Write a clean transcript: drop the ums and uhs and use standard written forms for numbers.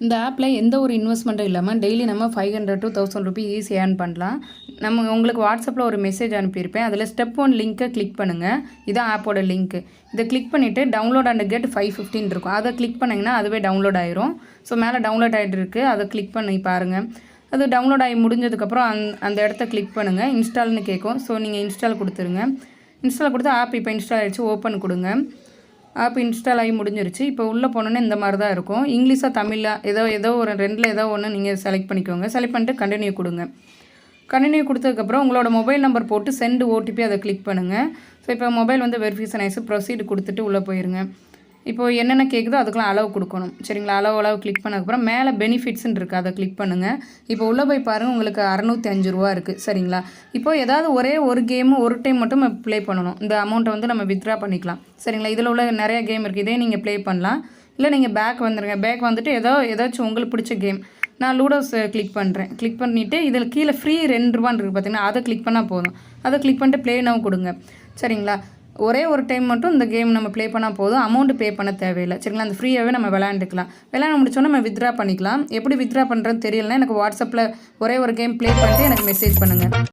இந்த ஆப்பில் எந்த ஒரு இன்வெஸ்ட்மெண்ட்டும் இல்லாமல் டெய்லி நம்ம 500 to 1000 ருபீ ஈஸி ஏர்ன் பண்ணலாம். உங்களுக்கு வாட்ஸ்அப்பில் ஒரு மெசேஜ் அனுப்பியிருப்பேன். அதில் ஸ்டெப் 1 லிங்க்கை கிளிக் பண்ணுங்கள். இதான் ஆப்போட லிங்க்கு. இதை கிளிக் பண்ணிவிட்டு டவுன்லோட் அண்ட் கெட் 515 இருக்கும். அதை கிளிக் பண்ணிங்கன்னா அதுவே டவுன்லோட் ஆயிரும். ஸோ மேலே டவுன்லோட் ஆகிட்டு இருக்குது. அதை கிளிக் பண்ணி பாருங்கள். அது டவுன்லோட் ஆகி முடிஞ்சதுக்கப்புறம் அந்த இடத்த கிளிக் பண்ணுங்கள். இன்ஸ்டால்னு கேட்கும். ஸோ நீங்கள் இன்ஸ்டால் கொடுத்துருங்க. இன்ஸ்டால் கொடுத்து ஆப் இப்போ இன்ஸ்டால் ஆகிடுச்சு. ஓப்பன் கொடுங்க. ஆப் இன்ஸ்டால் ஆகி முடிஞ்சிருச்சு. இப்போ உள்ளே போனோன்னே இந்த மாதிரி தான் இருக்கும். இங்கிலீஷாக தமிழாக ஏதோ ஒரு ரெண்டில் ஏதோ ஒன்று நீங்கள் செலக்ட் பண்ணிக்கோங்க. செலக்ட் பண்ணிட்டு கண்டினியூ கொடுங்க. கண்டினியூ கொடுத்ததுக்கப்புறம் உங்களோட மொபைல் நம்பர் போட்டு சென்ட் ஓடிபி அதை கிளிக் பண்ணுங்கள். ஸோ இப்போ மொபைல் வந்து வெரிஃபிகேஷன் ஆயிடுச்சு. ப்ரொசீட் கொடுத்துட்டு உள்ளே போயிருங்க. இப்போது என்னென்ன கேட்குதோ அதுக்கெலாம் அளவு கொடுக்கணும். சரிங்களா? அளவு கிளிக் பண்ணதுக்கப்புறம் மேலே பெனிஃபிட்ஸ்ன்னு இருக்குது. அதை கிளிக் பண்ணுங்கள். இப்போ உள்ளே போய் பாருங்கள். உங்களுக்கு 605 ரூபா இருக்குது. சரிங்களா? இப்போது ஏதாவது ஒரே ஒரு கேமு ஒரு டைம் மட்டும் நம்ம ப்ளே பண்ணணும். இந்த அமௌண்ட்டை வந்து நம்ம வித்ட்ரா பண்ணிக்கலாம். சரிங்களா? இதில் உள்ள நிறைய கேம் இருக்குது. இதே நீங்கள் ப்ளே பண்ணலாம். இல்லை நீங்கள் பேக் வந்துடுங்க. பேக் வந்துட்டு ஏதாச்சும் உங்களுக்கு பிடிச்ச கேம். நான் லூடோஸ் கிளிக் பண்ணுறேன். கிளிக் பண்ணிவிட்டு இதில் கீழே ஃப்ரீ 2 ரூபான்னு இருக்குது பார்த்தீங்கன்னா, அதை கிளிக் பண்ணால் போதும். அதை கிளிக் பண்ணிட்டு ப்ளே நவ் கொடுங்க. சரிங்களா? ஒரே ஒரு டைம் மட்டும் இந்த கேம் நம்ம ப்ளே பண்ணால் போதும். அமௌண்ட் பே பண்ண தேவையில்லை. சரிங்களா? அந்த ஃப்ரீயாகவே நம்ம விளையாண்டுக்கலாம். விளையாட முடிச்சோன்னா நம்ம வித்ட்ரா பண்ணிக்கலாம். எப்படி வித்ட்ரா பண்ணுறதுன்னு தெரியலனா எனக்கு வாட்ஸ்அப்பில் ஒரே ஒரு கேம் ப்ளே பண்ணிட்டு எனக்கு மெசேஜ் பண்ணுங்கள்.